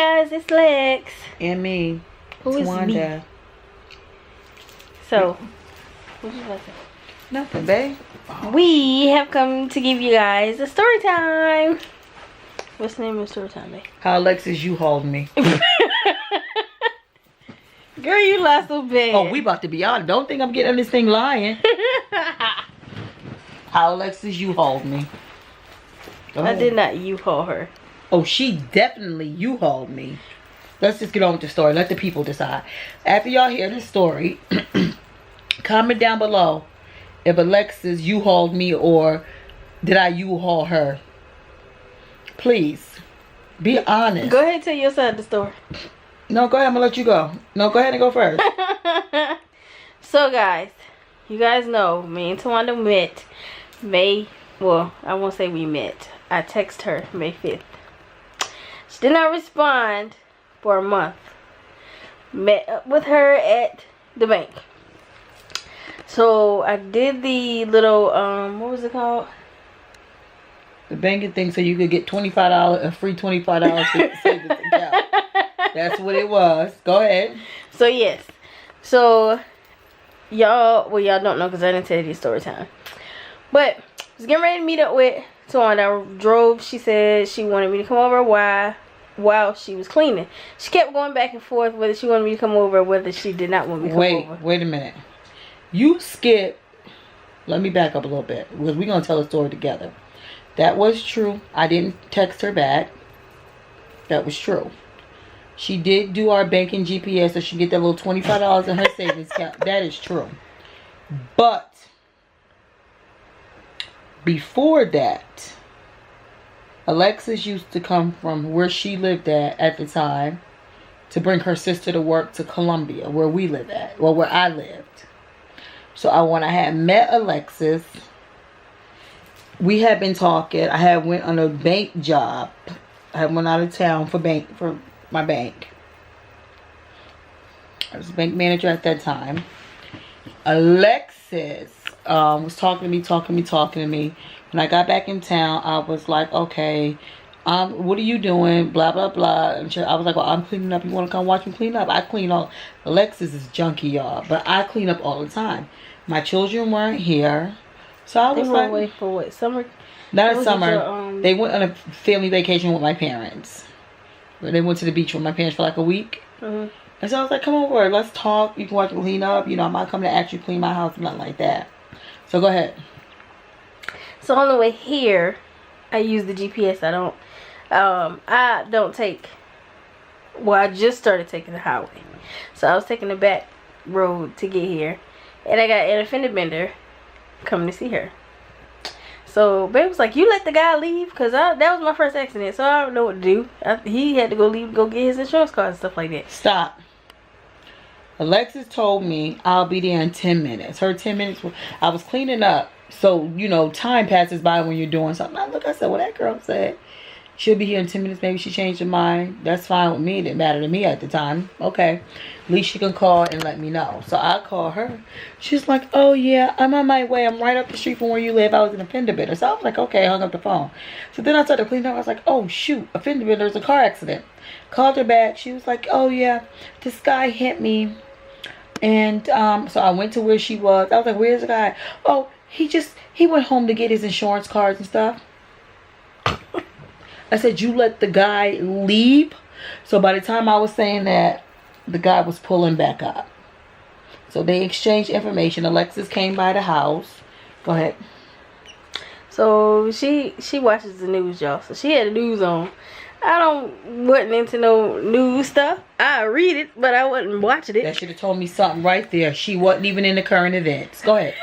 guys, it's Lex. And me. Who is Wanda. me? So, what you about to say? Nothing, babe. We have come to give you guys a story time. What's the name of the story time, babe? How Alexis U-Hauled me. Girl, you lie so bad. Oh, we about to be on. Don't think I'm getting on this thing lying. How Alexis U-Hauled me. Go I ahead. did not U-Haul her. Oh, she definitely U-Hauled me. Let's just get on with the story. Let the people decide. After y'all hear the story, comment down below if Alexis U-Hauled me or did I U-Haul her. Please. Be honest. Go ahead and tell your side of the story. No, go ahead. I'm going to let you go. No, go ahead and go first. So, guys, you guys know me and Tawanda met well, I won't say we met. I texted her May 5th. She did not respond for a month. Met up with her at the bank. So I did the little what was it called? The banking thing so you could get $25, a free $25 to save this account. That's what it was. Go ahead. So yes. So y'all don't know because I didn't tell you the story time. But I was getting ready to meet up with someone. I drove. She said she wanted me to come over while she was cleaning. She kept going back and forth whether she wanted me to come over or whether she did not want me to come over. Wait a minute. You skipped. Let me back up a little bit because we're going to tell the story together. That was true. I didn't text her back. That was true. She did do our banking GPS so she get that little $25 in her savings account. That is true. But before that, Alexis used to come from where she lived at the time to bring her sister to work to Columbia, where we live at, well, where I lived. So when I had met Alexis, we had been talking. I had went on a bank job. I went out of town for my bank. I was a bank manager at that time. Alexis was talking to me. When I got back in town, I was like, okay, what are you doing? Blah, blah, blah. And I was like, well, I'm cleaning up. You want to come watch me clean up? I clean all. Alexis is junky, y'all. But I clean up all the time. My children weren't here. So I was they like, wait for what? Summer? Not a summer. They went on a family vacation with my parents. They went to the beach with my parents for like a week. Mm-hmm. And so I was like, come over, let's talk. You can watch me clean up. You know, I'm not coming to actually clean my house, nothing like that. So go ahead. So on the way here, I use the GPS. I don't take, well, I just started taking the highway. So I was taking the back road to get here. And I got an offended bender coming to see her. So babe was like, you let the guy leave? Because that was my first accident. So I don't know what to do. He had to go get his insurance card and stuff like that. Stop. Alexis told me I'll be there in 10 minutes. Her 10 minutes, I was cleaning up. So, you know, time passes by when you're doing something. I said, well, that girl said she'll be here in 10 minutes. Maybe she changed her mind. That's fine with me. It didn't matter to me at the time. Okay. At least she can call and let me know. So I call her. She's like, oh, yeah, I'm on my way. I'm right up the street from where you live. I was in a fender bender. So I was like, okay, I hung up the phone. So then I started cleaning up. I was like, oh, shoot, a fender bender. There's a car accident. Called her back. She was like, oh, yeah, this guy hit me. And so I went to where she was. I was like, where's the guy? Oh, he went home to get his insurance cards and stuff. I said, you let the guy leave? So by the time I was saying that, the guy was pulling back up. So they exchanged information. Alexis came by the house. Go ahead. So she watches the news, y'all. So she had the news on. I wasn't into no news stuff. I read it, but I wasn't watching it. That should have told me something right there. She wasn't even in the current events. Go ahead.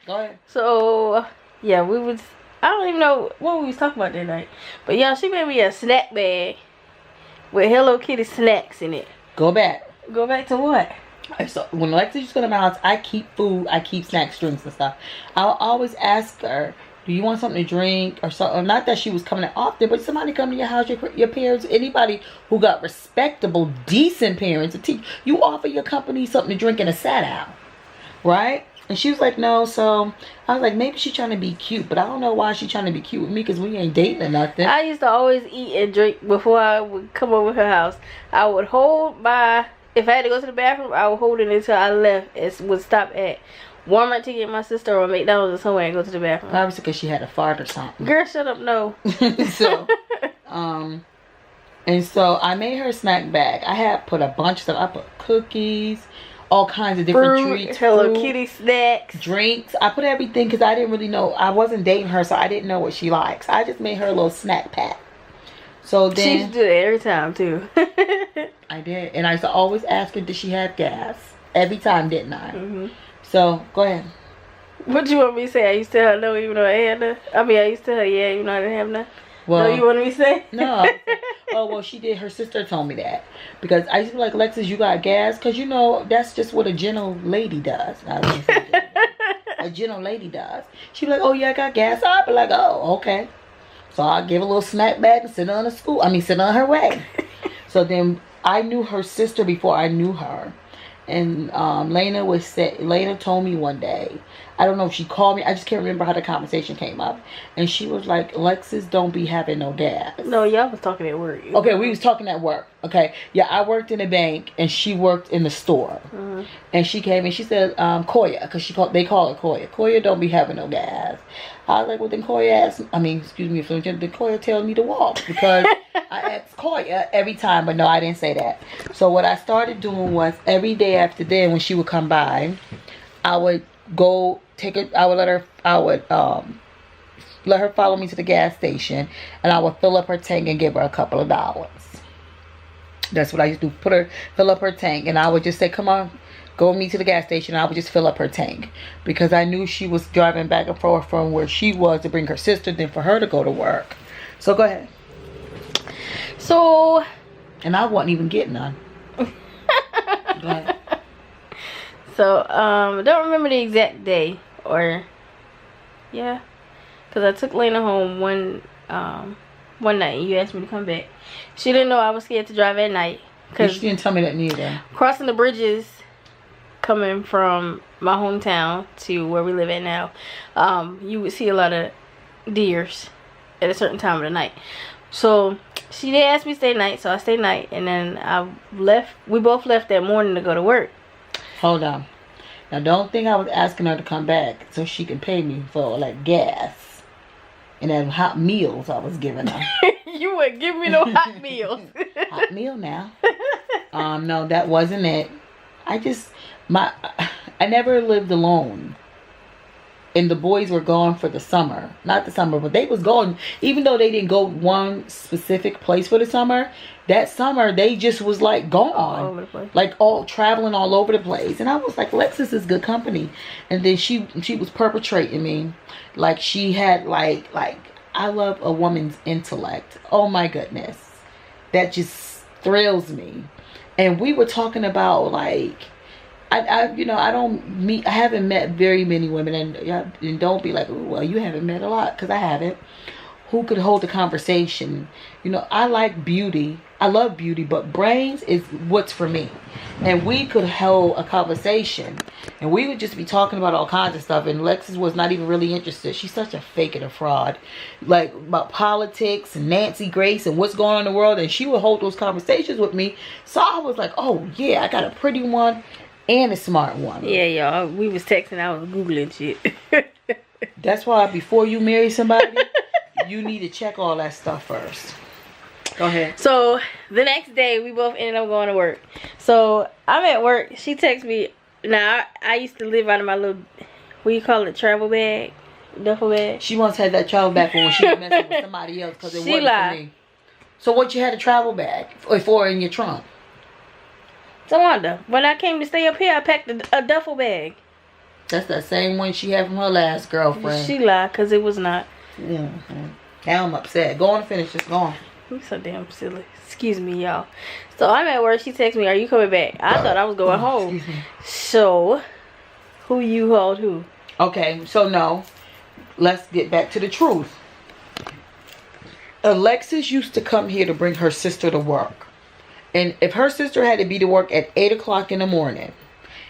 Go ahead. So yeah, I don't even know what we was talking about that night. But y'all, she made me a snack bag with Hello Kitty snacks in it. Go back. Go back to what? So when Alexis used to go to my house, I keep food, I keep snacks, drinks and stuff. I'll always ask her, do you want something to drink or something? Not that she was coming in often, but somebody come to your house, your parents, anybody who got respectable, decent parents to teach, you offer your company something to drink and a sat out, right? And she was like, no. So I was like, maybe she's trying to be cute, but I don't know why she's trying to be cute with me, because we ain't dating or nothing. I used to always eat and drink before I would come over her house. I would hold my, if I had to go to the bathroom, I would hold it until I left. It would stop at Walmart to get my sister or McDonald's or somewhere and go to the bathroom. Obviously because she had a fart or something. Girl, shut up, no. So, and so I made her a snack bag. I had put a bunch of stuff. I put cookies, all kinds of different treats. Hello Kitty snacks. Drinks. I put everything because I didn't really know. I wasn't dating her, so I didn't know what she likes. I just made her a little snack pack. So then... She used to do that every time, too. I did. And I used to always ask her, did she have gas? Every time, didn't I? Mm-hmm. So, go ahead. What you want me to say? I used to tell her no, even though I had none? I mean, I used to tell her yeah, even though I didn't have none. Well, no, you want me to say? No. Oh, well, she did. Her sister told me that. Because I used to be like, Lexus, you got gas? Because, you know, that's just what a gentle lady does. A gentle lady does. She'd be like, oh, yeah, I got gas. I'd be like, oh, okay. So I'll give a little snack bag and sit on the school. I mean, sit on her way. So then I knew her sister before I knew her. And Lena told me one day, I don't know if she called me, I just can't remember how the conversation came up. And she was like, Lexus don't be having no gas. No, y'all was talking at work. Okay, we was talking at work. Okay. Yeah, I worked in a bank and she worked in the store. Mm-hmm. And she came and she said, Koya, because they call her Koya. Koya don't be having no gas. I was like, well, then Koya excuse me, then Koya tell me to walk, because I asked Koya every time, but no, I didn't say that. So what I started doing was every day after day when she would come by, I would go take her, I would let her follow me to the gas station, and I would fill up her tank and give her a couple of dollars. That's what I used to do, fill up her tank, and I would just say, come on, go with me to the gas station. I would just fill up her tank, because I knew she was driving back and forth from where she was to bring her sister, then for her to go to work. So go ahead. So, and I wasn't even getting none. Go ahead. So, don't remember the exact day, or yeah, because I took Lena home one night. You asked me to come back. She didn't know I was scared to drive at night. Cause she didn't tell me that neither. Crossing the bridges, coming from my hometown to where we live at now, you would see a lot of deers at a certain time of the night. So she did ask me to stay night, so I stayed night, and then I left. We both left that morning to go to work. Hold on. Now don't think I was asking her to come back so she can pay me for like gas and then hot meals I was giving her. You wouldn't give me no hot meals. Hot meal now. No, that wasn't it. I never lived alone. And the boys were gone for the summer. Not the summer, but they was going. Even though they didn't go one specific place for the summer, that summer they just was like gone. All over the place. Like all traveling all over the place. And I was like, Lexus is good company. And then she was perpetrating me. Like she had like I love a woman's intellect. Oh my goodness. That just thrills me. And we were talking about like, I haven't met very many women, and don't be like, well, you haven't met a lot, because I haven't, who could hold a conversation. You know, I like beauty. I love beauty, but brains is what's for me. And we could hold a conversation, and we would just be talking about all kinds of stuff, and Lexus was not even really interested. She's such a fake and a fraud. Like, about politics and Nancy Grace and what's going on in the world, and she would hold those conversations with me. So I was like, oh, yeah, I got a pretty one and a smart one. Yeah, y'all. We was texting. I was Googling shit. That's why before you marry somebody, you need to check all that stuff first. Go ahead. So, the next day, we both ended up going to work. So, I'm at work. She texts me. Now, I used to live out of my little, what do you call it, travel bag? Duffel bag? She once had that travel bag for when she was messing with somebody else, because it wasn't for me. So, what you had a travel bag for in your trunk? Tawanda, when I came to stay up here, I packed a duffel bag. That's the same one she had from her last girlfriend. She lied, because it was not. Yeah. Now I'm upset. Go on and finish this. Go on. I'm so damn silly. Excuse me, y'all. So I'm at work. She texts me, are you coming back? I thought I was going home. So, who you hold who? Okay, so no. Let's get back to the truth. Alexis used to come here to bring her sister to work. And if her sister had to be to work at 8 o'clock in the morning,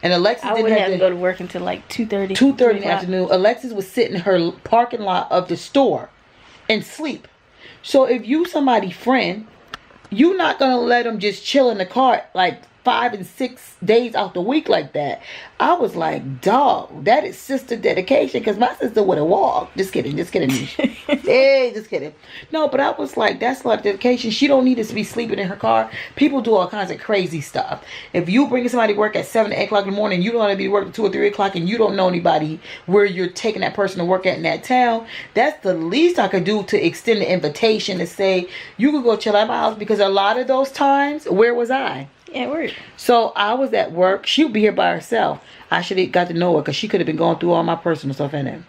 And Alexis I didn't wouldn't have have to go to work until like 2:30. 2:30 in the afternoon. Alexis would sit in her parking lot of the store and sleep. So if you somebody friend, you're not gonna let them just chill in the car like 5 and 6 days out the week like that. I was like, dog, that is sister dedication, because my sister would have walked. Just kidding. Hey, just kidding. No, but I was like, that's a lot of dedication. She don't need us to be sleeping in her car. People do all kinds of crazy stuff. If you bring somebody to work at 7, 8 o'clock in the morning, you don't want to be working 2 or 3 o'clock, and you don't know anybody where you're taking that person to work at in that town, that's the least I could do to extend the invitation to say, you could go chill at my house, because a lot of those times, where was I? At work. So I was at work. She would be here by herself. I should have got to know her, because she could have been going through all my personal stuff in there.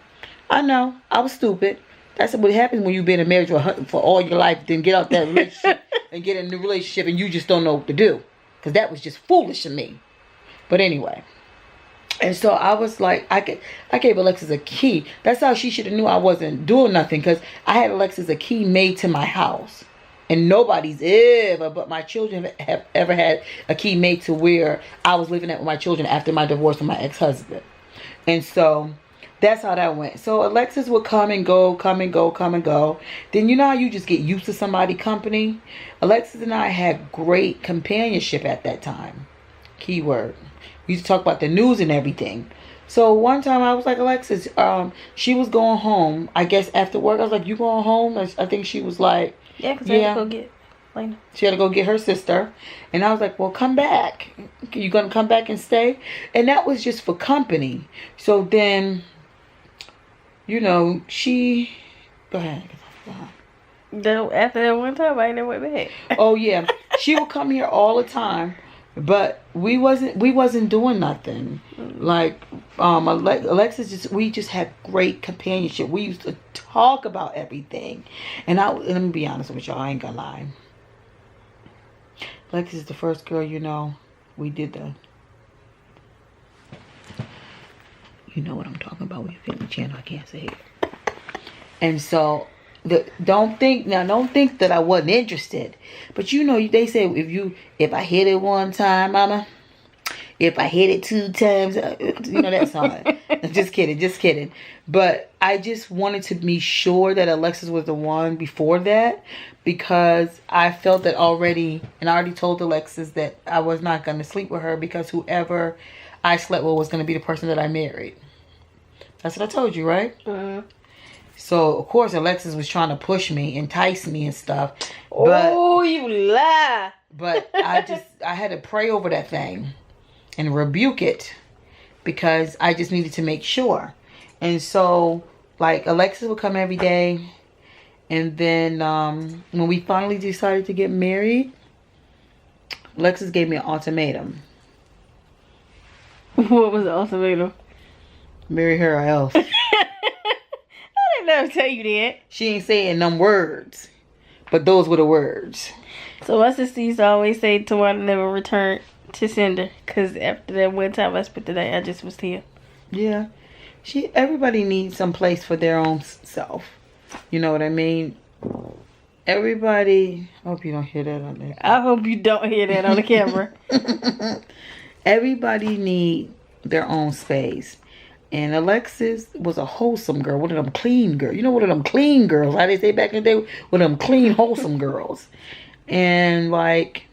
I know. I was stupid. That's what happens when you've been in marriage for all your life. Then get out that relationship and get in a new relationship, and you just don't know what to do. Because that was just foolish of me. But anyway. And so I was like, I gave Alexis a key. That's how she should have knew I wasn't doing nothing. Because I had Alexis a key made to my house. And nobody's ever but my children have ever had a key made to where I was living at with my children after my divorce from my ex-husband. And so that's how that went. So Alexis would come and go. Then you know how you just get used to somebody's company? Alexis and I had great companionship at that time. Keyword. We used to talk about the news and everything. So one time I was like, Alexis, she was going home. I guess after work, I was like, you going home? I think she was like, yeah, because I had to go get Lena. She had to go get her sister. And I was like, well, come back. You going to come back and stay? And that was just for company. So then, you know, she... Go ahead. After that one time, I never went back. Oh, yeah. She would come here all the time. But we wasn't doing nothing. Like Alexis we just had great companionship. We used to talk about everything. And let me be honest with y'all, I ain't gonna lie. Alexis is the first girl, you know, we did you know what I'm talking about. We fit the channel, I can't say it. And so don't think that I wasn't interested. But you know, they say if I hit it one time, mama, if I hit it 2 times, you know that song. Just kidding. But I just wanted to be sure that Alexis was the one before that, because I felt that already, and I already told Alexis that I was not going to sleep with her, because whoever I slept with was going to be the person that I married. That's what I told you, right? So, of course, Alexis was trying to push me, entice me and stuff. But, oh, you lie. But I had to pray over that thing and rebuke it, because I just needed to make sure. And so, like, Alexis would come every day. And then when we finally decided to get married, Alexis gave me an ultimatum. What was the ultimatum? Marry her or else. I didn't never tell you that. She ain't saying them words, but those were the words. So my sister used to always say Tawana never returned to sender, because after that one time I spent the night, I just was here. Yeah. Everybody needs some place for their own self. You know what I mean? Everybody... I hope you don't hear that on there. I hope you don't hear that on the camera. Everybody need their own space. And Alexis was a wholesome girl. One of them clean girls. You know, one of them clean girls. How they say back in the day? One of them clean, wholesome girls. And like...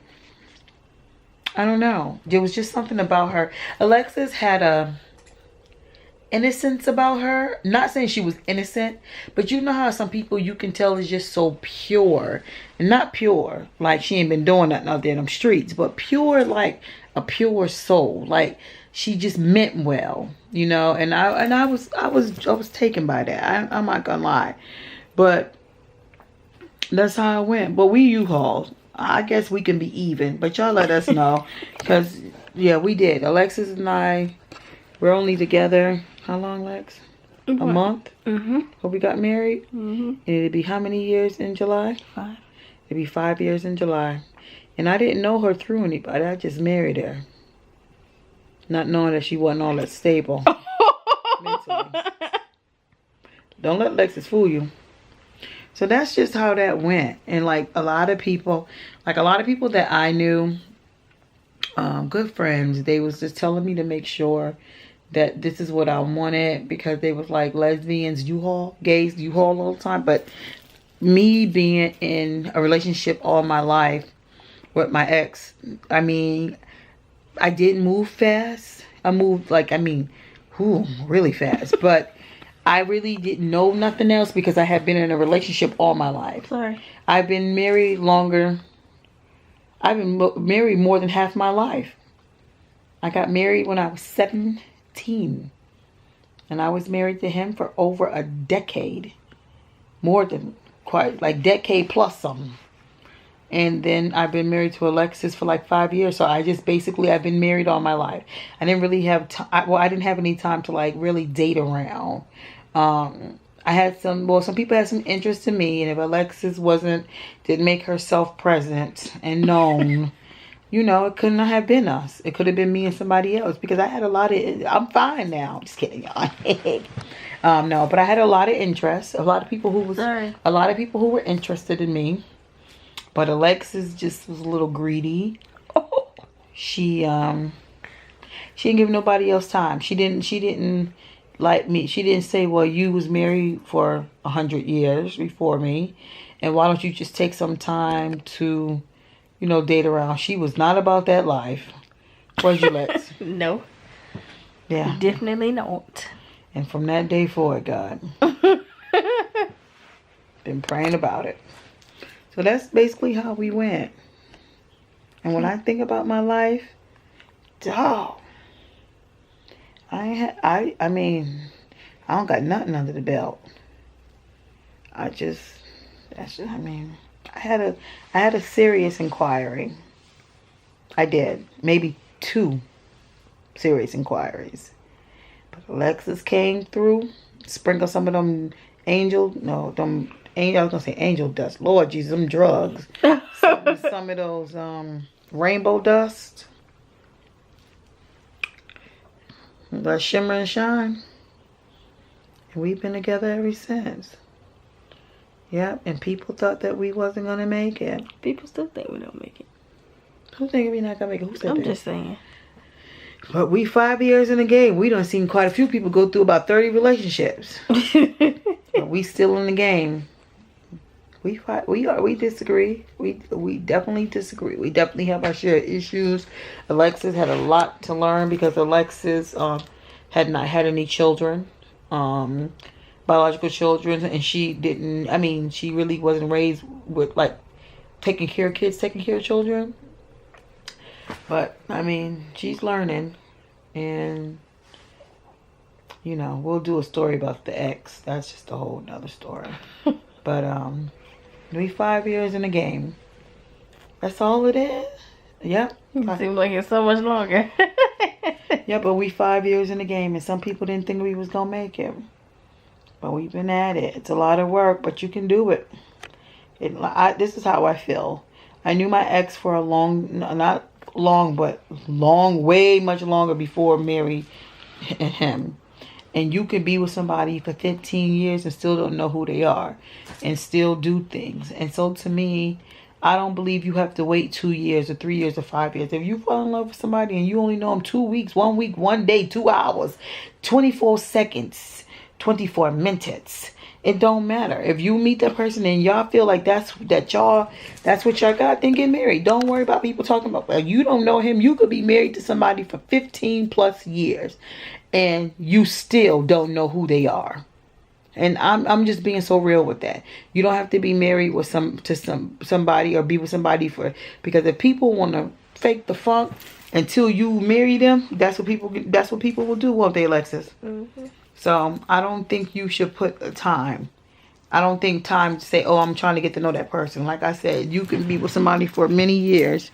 I don't know. There was just something about her. Alexis had a innocence about her. Not saying she was innocent, but you know how some people you can tell is just so pure. And not pure like she ain't been doing nothing out there in them streets, but pure like a pure soul. Like she just meant well, you know. And I was taken by that. I'm not gonna lie, but that's how it went. But we U-Hauled. I guess we can be even, but y'all let us know, because yeah, we did. Alexis and I, we're only together how long, Lex? A month. When we got married. And it'd be how many years in July? 5. It'd be 5 years in July. And I didn't know her through anybody. I just married her, not knowing that she wasn't all that stable mentally. Don't let Alexis fool you. So that's just how that went. And like a lot of people that I knew, good friends. They was just telling me to make sure that this is what I wanted, because they was like, lesbians U-Haul, gays U-Haul all the time. But me being in a relationship all my life with my ex, I mean, I didn't move fast. I moved really fast. But I really didn't know nothing else because I had been in a relationship all my life. Sorry. I've been married longer. I've been married more than half my life. I got married when I was 17. And I was married to him for over a decade. More than quite, like decade plus something. And then I've been married to Alexis for like 5 years. So I've been married all my life. I didn't really have time. I didn't have any time to like really date around. Some people had some interest in me. And if Alexis didn't make herself present and known, it couldn't have been us. It could have been me and somebody else, because I had I'm fine now. Just kidding, y'all. No, but I had a lot of interest. A lot of people who were interested in me. But Alexis just was a little greedy. She didn't give nobody else time. She didn't like me. She didn't say, well, you was married for 100 years before me, and why don't you just take some time to, date around. She was not about that life. Was you, Lex? No. Yeah. Definitely not. And from that day forward, God, been praying about it. So that's basically how we went. And when I think about my life, dog, I don't got nothing under the belt. I had a serious inquiry. I did. Maybe 2 serious inquiries. But Alexis came through, sprinkled some of them I was gonna say angel dust. Lord Jesus, them drugs. some of those rainbow dust. Let shimmer and shine. And we've been together ever since. Yep, and people thought that we wasn't gonna make it. People still think we don't make it. Who think we not gonna make it? Who said that? I'm just saying. But we 5 years in the game. We done seen quite a few people go through about 30 relationships. But we still in the game. We disagree. We definitely disagree. We definitely have our share of issues. Alexis had a lot to learn, because Alexis had not had any children, biological children, and she really wasn't raised with like taking care of kids, taking care of children. But she's learning, and we'll do a story about the ex. That's just a whole nother story. But we 5 years in the game. That's all it is. Yep. It seems like it's so much longer. Yeah, but we 5 years in the game, and some people didn't think we was gonna make it. But we've been at it. It's a lot of work, but you can do it. This is how I feel. I knew my ex for a not long, but way much longer before marrying him. And you can be with somebody for 15 years and still don't know who they are, and still do things. And so to me, I don't believe you have to wait 2 years or 3 years or 5 years. If you fall in love with somebody and you only know them 2 weeks, 1 week, 1 day, 2 hours, 24 seconds, 24 minutes, it don't matter. If you meet that person and y'all feel like that's what y'all got, then get married. Don't worry about people talking about, well, you don't know him. You could be married to somebody for 15 plus years and you still don't know who they are. And I'm just being so real with that. You don't have to be married with somebody or be with somebody because if people want to fake the funk until you marry them, that's what people will do, won't they, Alexis? Mm-hmm. So I don't think you should put a time. I don't think time to say, oh, I'm trying to get to know that person. Like I said, you can be with somebody for many years,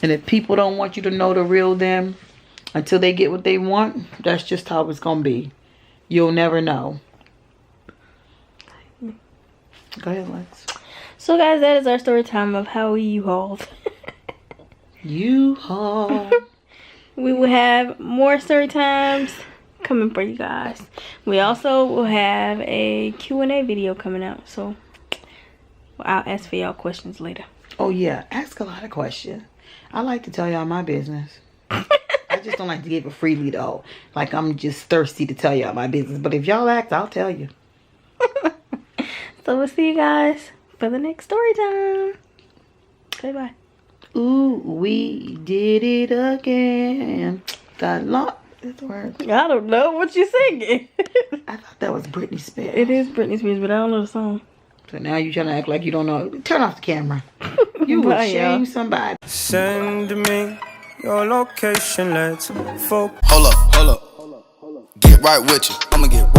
and if people don't want you to know the real them until they get what they want, that's just how it's gonna be. You'll never know. Go ahead, Lex. So guys, that is our story time of how we U-Hauled. U-Haul. We will have more story times coming for you guys. We also will have a Q&A video coming out. So I'll ask for y'all questions later. Oh yeah, ask a lot of questions. I like to tell y'all my business. I just don't like to give it freely though. Like I'm just thirsty to tell y'all my business. But if y'all ask, I'll tell you. So we'll see you guys for the next story time. Say bye. Ooh, we did it again. Got lost. That's the word. I don't know what you're singing. I thought that was Britney Spears. It is Britney Spears, but I don't know the song. So now you trying to act like you don't know. Turn off the camera. You would shame somebody. Send me your location, let's focus. Hold up. Get right with you. I'ma get